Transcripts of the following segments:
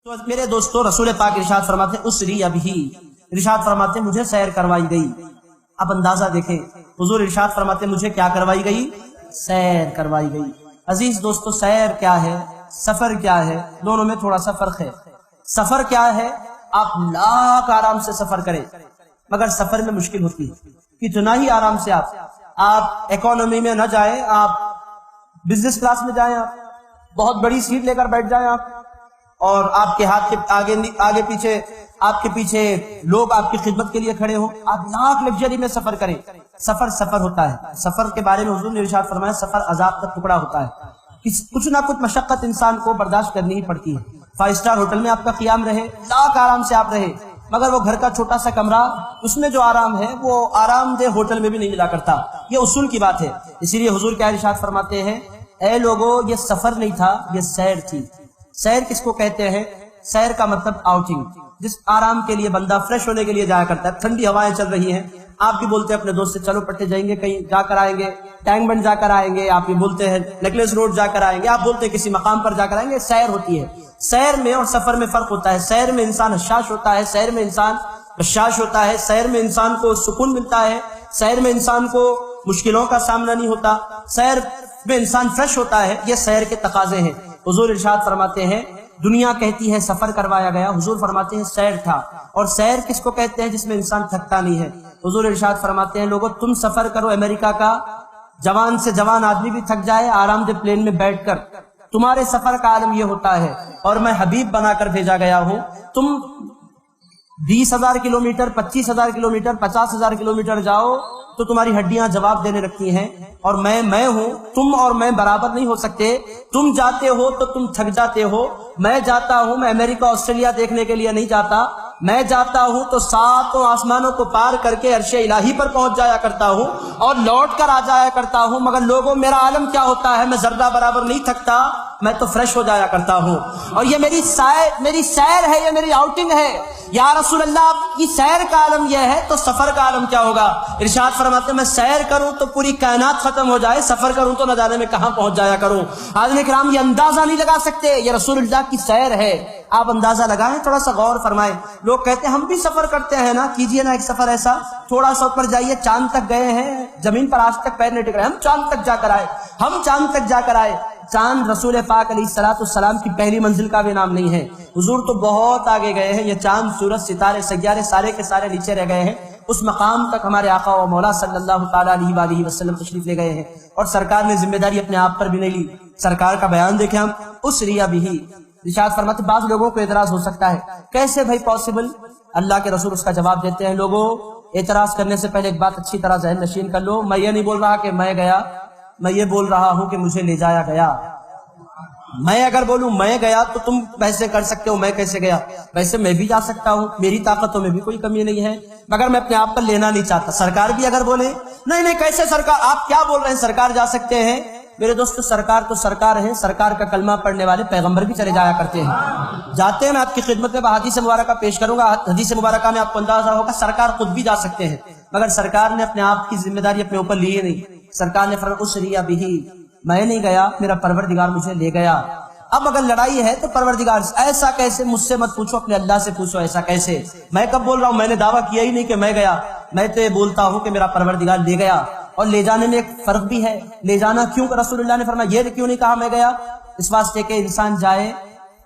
تو میرے دوستو رسول پاک ارشاد فرماتے ہیں اسری ابھی، ارشاد فرماتے ہیں مجھے سیر کروائی گئی۔ اب اندازہ دیکھیں، حضور ارشاد فرماتے ہیں مجھے کیا کروائی گئی؟ سیر کروائی گئی۔ عزیز دوستو سیر کیا ہے، سفر کیا ہے، دونوں میں تھوڑا سا فرق ہے۔ سفر کیا ہے؟ آپ لاکھ آرام سے سفر کریں مگر سفر میں مشکل ہوتی ہے، کتنا ہی آرام سے آپ اکانومی میں نہ جائیں، آپ بزنس کلاس میں جائیں، آپ بہت بڑی سیٹ لے کر بیٹھ جائیں آپ، اور آپ کے ہاتھ کے آگے پیچھے آپ کے پیچھے لوگ آپ کی خدمت کے لیے کھڑے ہوں، آپ لاکھ لگژری میں سفر کریں۔ سفر ہوتا ہے۔ سفر کے بارے میں حضور نے ارشاد فرمایا سفر عذاب کا ٹکڑا ہوتا ہے، کچھ نہ کچھ مشقت انسان کو برداشت کرنی ہی پڑتی ہے۔ 5 اسٹار ہوٹل میں آپ کا قیام رہے، لاکھ آرام سے آپ رہے، مگر وہ گھر کا چھوٹا سا کمرہ، اس میں جو آرام ہے وہ آرام دہ ہوٹل میں بھی نہیں ملا کرتا۔ یہ اصول کی بات ہے۔ اسی لیے حضور کیا ارشاد فرماتے ہیں، اے لوگو یہ سفر نہیں تھا، یہ سیر تھی۔ سیر کس کو کہتے ہیں؟ سیر کا مطلب آؤٹنگ، جس آرام کے لیے بندہ فریش ہونے کے لیے جایا کرتا ہے۔ ٹھنڈی ہوائیں چل رہی ہیں، آپ بھی بولتے ہیں اپنے دوست سے چلو پٹے جائیں گے، کہیں جا کر آئیں گے، ٹینک بنڈ جا کر آئیں گے، آپ بھی بولتے ہیں نیکلس روڈ جا کر آئیں گے، آپ بولتے ہیں کسی مقام پر جا کر آئیں گے۔ سیر ہوتی ہے۔ سیر میں اور سفر میں فرق ہوتا ہے۔ سیر میں انسان حشاش ہوتا ہے، سیر میں انسان بشاش ہوتا ہے، سیر میں انسان کو سکون ملتا ہے، سیر میں انسان کو مشکلوں کا سامنا نہیں ہوتا، سیر میں انسان فریش ہوتا ہے۔ یہ سیر کے تقاضے ہیں۔ حضور ارشاد فرماتے ہیں دنیا کہتی ہے سفر کروایا گیا، حضور فرماتے ہیں سیر تھا۔ اور سیر کس کو کہتے ہیں؟ جس میں انسان تھکتا نہیں ہے۔ حضور ارشاد فرماتے ہیں لوگوں تم سفر کرو امریکہ کا، جوان سے جوان آدمی بھی تھک جائے آرام دہ پلین میں بیٹھ کر، تمہارے سفر کا عالم یہ ہوتا ہے، اور میں حبیب بنا کر بھیجا گیا ہوں۔ تم 20,000 کلومیٹر، 25,000 کلومیٹر، 50,000 کلومیٹر جاؤ تو تمہاری ہڈیاں جواب دینے لگتی ہیں، اور میں ہوں، تم اور میں برابر نہیں ہو سکتے۔ تم جاتے ہو تو تم تھک جاتے ہو، میں جاتا ہوں، میں امریکہ آسٹریلیا دیکھنے کے لیے نہیں جاتا، میں جاتا ہوں تو 7 آسمانوں کو پار کر کے عرش الہی پر پہنچ جایا کرتا ہوں اور لوٹ کر آ جایا کرتا ہوں۔ مگر لوگوں میرا عالم کیا ہوتا ہے، میں ذرہ برابر نہیں تھکتا، میں تو فریش ہو جایا کرتا ہوں، اور یہ میری سیر ہے، یہ میری آؤٹنگ ہے۔ یا رسول اللہ آپ کی سیر کا عالم یہ ہے تو سفر کا عالم کیا ہوگا؟ ارشاد فرماتے ہیں میں سیر کروں تو پوری کائنات ختم ہو جائے، سفر کروں تو نہ جانے میں کہاں پہنچ جایا کروں۔ حاضرین کرام یہ اندازہ نہیں لگا سکتے، یہ رسول اللہ کی سیر ہے۔ آپ اندازہ لگائیں، تھوڑا سا غور فرمائیں۔ لوگ کہتے ہیں ہم بھی سفر کرتے ہیں نا، کیجئے نا ایک سفر ایسا، تھوڑا سا اوپر جائیے، چاند تک گئے ہیں، زمین پر آج تک پیر نہیں ٹک رہے، ہم چاند تک جا کر آئے۔ چاند رسول پاک علیہ السلام کی پہلی منزل کا بھی نام نہیں ہے، حضور تو بہت آگے گئے ہیں۔ یہ چاند، سورج، ستارے، سیارے سارے کے سارے نیچے رہ گئے ہیں، اس مقام تک ہمارے آقا و مولا صلی اللہ تعالیٰ علیہ وآلہ وسلم تشریف لے گئے ہیں، اور سرکار نے ذمہ داری اپنے آپ پر بھی نہیں لی۔ سرکار کا بیان دیکھیں ہم، اسری بہ، ارشاد فرماتے بعض لوگوں کو اعتراض ہو سکتا ہے کیسے بھائی پاسبل؟ اللہ کے رسول اس کا جواب دیتے ہیں لوگوں اعتراض کرنے سے پہلے ایک بات اچھی طرح ذہن نشین کر لو، میں یہ نہیں بول رہا کہ میں گیا، میں یہ بول رہا ہوں کہ مجھے لے جایا گیا۔ میں اگر بولوں میں گیا تو تم ویسے کر سکتے ہو، میں کیسے گیا؟ ویسے میں بھی جا سکتا ہوں، میری طاقتوں میں بھی کوئی کمی نہیں ہے، مگر میں اپنے آپ پر لینا نہیں چاہتا۔ سرکار بھی اگر بولے نہیں کیسے سرکار، آپ کیا بول رہے ہیں، سرکار جا سکتے ہیں؟ میرے دوستو سرکار تو سرکار ہیں، سرکار کا کلمہ پڑھنے والے پیغمبر بھی چلے جایا کرتے ہیں، جاتے ہیں۔ میں آپ کی خدمت میں حدیث مبارکہ پیش کروں گا، حدیث مبارکہ میں آپ کو اندازہ ہوگا سرکار خود بھی جا سکتے ہیں، مگر سرکار نے اپنے آپ کی ذمہ داری اپنے اوپر لی نہیں۔ سرکار نے فرمایا اسری بہ، میں نہیں گیا، میرا پروردگار مجھے لے گیا۔ اب اگر لڑائی ہے تو پروردگار ایسا کیسے، مجھ سے مت پوچھو، اپنے اللہ سے پوچھو ایسا کیسے۔ میں کب بول رہا ہوں، میں نے دعویٰ کیا ہی نہیں کہ میں گیا، میں تو یہ بولتا ہوں کہ میرا پروردگار لے گیا۔ اور لے جانے میں ایک فرق بھی ہے، لے جانا کیوں کہ رسول اللہ نے فرمایا یہ کیوں نہیں کہا میں گیا؟ اس واسطے کہ انسان جائے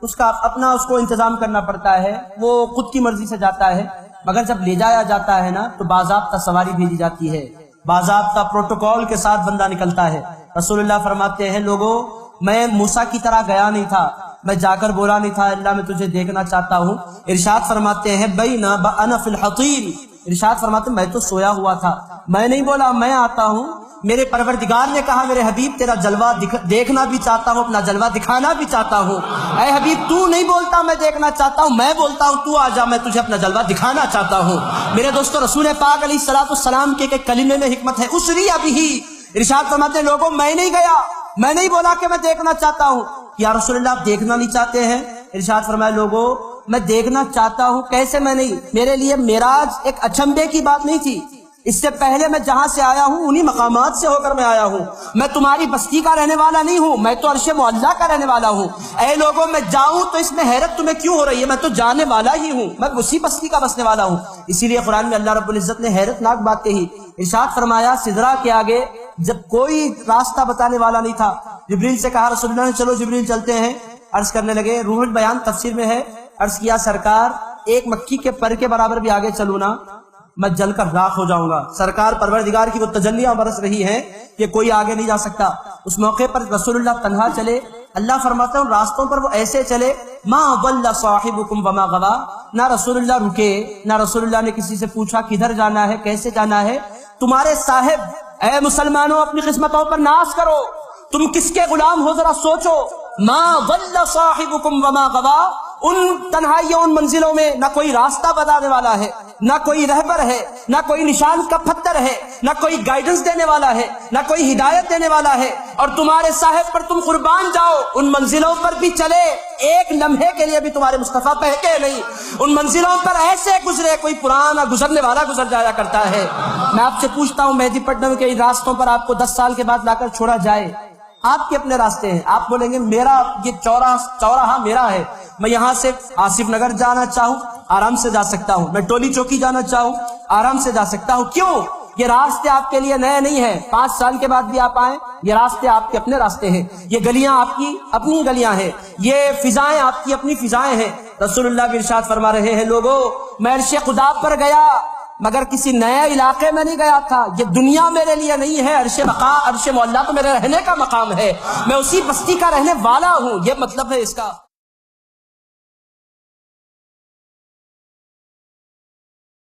اس کا اپنا اس کو انتظام کرنا پڑتا ہے، وہ خود کی مرضی سے جاتا ہے، مگر جب لے جایا جاتا ہے نا تو باضابطہ سواری بھیجی جاتی ہے، باضابطہ پروٹوکول کے ساتھ بندہ نکلتا ہے۔ رسول اللہ فرماتے ہیں لوگوں میں موسیٰ کی طرح گیا نہیں تھا، میں جا کر بولا نہیں تھا اللہ میں تجھے دیکھنا چاہتا ہوں۔ ارشاد فرماتے ہیں بینا انا فی الحطیر، ارشاد فرماتے ہیں میں تو سویا ہوا تھا، میں نہیں بولا میں آتا ہوں، میرے پروردگار نے کہا میرے حبیب تیرا جلوہ دیکھنا بھی چاہتا ہوں، اپنا جلوہ دکھانا بھی چاہتا ہوں۔ اے حبیب تو نہیں بولتا میں دیکھنا چاہتا ہوں، میں بولتا ہوں تو آ جا، میں تجھے اپنا جلوہ دکھانا چاہتا ہوں۔ میرے دوستو رسول پاک علیہ السلام کے کلمے میں حکمت ہے، اسری بہ، ارشاد فرماتے ہیں لوگوں میں نہیں گیا، میں نہیں بولا کہ میں دیکھنا چاہتا ہوں۔ یا رسول اللہ آپ دیکھنا نہیں چاہتے ہیں؟ ارشاد فرمایا لوگوں میں دیکھنا چاہتا ہوں، کیسے میں نہیں؟ میرے لیے معراج ایک اچنبے کی بات نہیں تھی، اس سے پہلے میں جہاں سے آیا ہوں انہی مقامات سے ہو کر میں آیا ہوں، میں تمہاری بستی کا رہنے والا نہیں ہوں، میں تو عرش معلیٰ کا رہنے والا ہوں۔ اے لوگوں میں جاؤں تو اس میں حیرت تمہیں کیوں ہو رہی ہے؟ میں تو جانے والا ہی ہوں، میں اسی بستی کا بسنے والا ہوں۔ اسی لیے قرآن میں اللہ رب العزت نے حیرت ناک بات کہی، ارشاد فرمایا سدرا کے آگے جب کوئی راستہ بتانے والا نہیں تھا، جبریل سے کہا رسول اللہ نے چلو جبریل چلتے ہیں۔ عرض کرنے لگے، روح البیان تفسیر میں ہے، عرض کیا سرکار ایک مکھی کے پر کے برابر بھی آگے چلوں نا میں جل کر راکھ ہو جاؤں گا۔ سرکار پروردگار کی وہ تجلیاں برس رہی ہیں کہ کوئی آگے نہیں جا سکتا۔ اس موقع پر رسول اللہ تنہا چلے، اللہ فرماتا ہے ان راستوں پر وہ ایسے چلے، ما ضل صاحبکم وما غوا، نہ رسول اللہ رکے، نہ رسول اللہ نے کسی سے پوچھا کدھر جانا ہے کیسے جانا ہے۔ تمہارے صاحب، اے مسلمانوں اپنی قسمتوں پر ناز کرو، تم کس کے غلام ہو ذرا سوچو۔ ما ضل صاحبکم وما غوا، ان تنہائیوں ان منزلوں میں نہ کوئی راستہ بتانے والا ہے، نہ کوئی رہبر ہے، نہ کوئی نشان کا پتھر ہے، نہ کوئی گائیڈنس دینے والا ہے، نہ کوئی ہدایت دینے والا ہے، اور تمہارے صاحب پر تم قربان جاؤ۔ ان منزلوں پر بھی چلے، ایک لمحے کے لیے بھی تمہارے مصطفیٰ بہکے نہیں، ان منزلوں پر ایسے گزرے کوئی پرانا گزرنے والا گزر جایا کرتا ہے۔ میں آپ سے پوچھتا ہوں مہدی پٹنم کے ان راستوں پر آپ کو 10 سال کے بعد لا کر چھوڑا جائے، آپ کے اپنے راستے ہیں، آپ بولیں گے میرا یہ چوراہا میرا ہے، میں یہاں سے آصف نگر جانا چاہوں آرام سے جا سکتا ہوں، میں ٹولی چوکی جانا چاہوں آرام سے جا سکتا ہوں۔ کیوں؟ یہ راستے آپ کے لیے نئے نہیں ہیں، 5 سال کے بعد بھی آپ آئیں، یہ راستے آپ کے اپنے راستے ہیں، یہ گلیاں آپ کی اپنی گلیاں ہیں، یہ فضائیں آپ کی اپنی فضائیں ہیں۔ رسول اللہ بھی ارشاد فرما رہے ہیں، لوگوں میں عرش خدا پر گیا مگر کسی نئے علاقے میں نہیں گیا تھا، یہ دنیا میرے لیے نہیں ہے، عرش معلیٰ تو میرے رہنے کا مقام ہے، میں اسی بستی کا رہنے والا ہوں، یہ مطلب ہے اس کا۔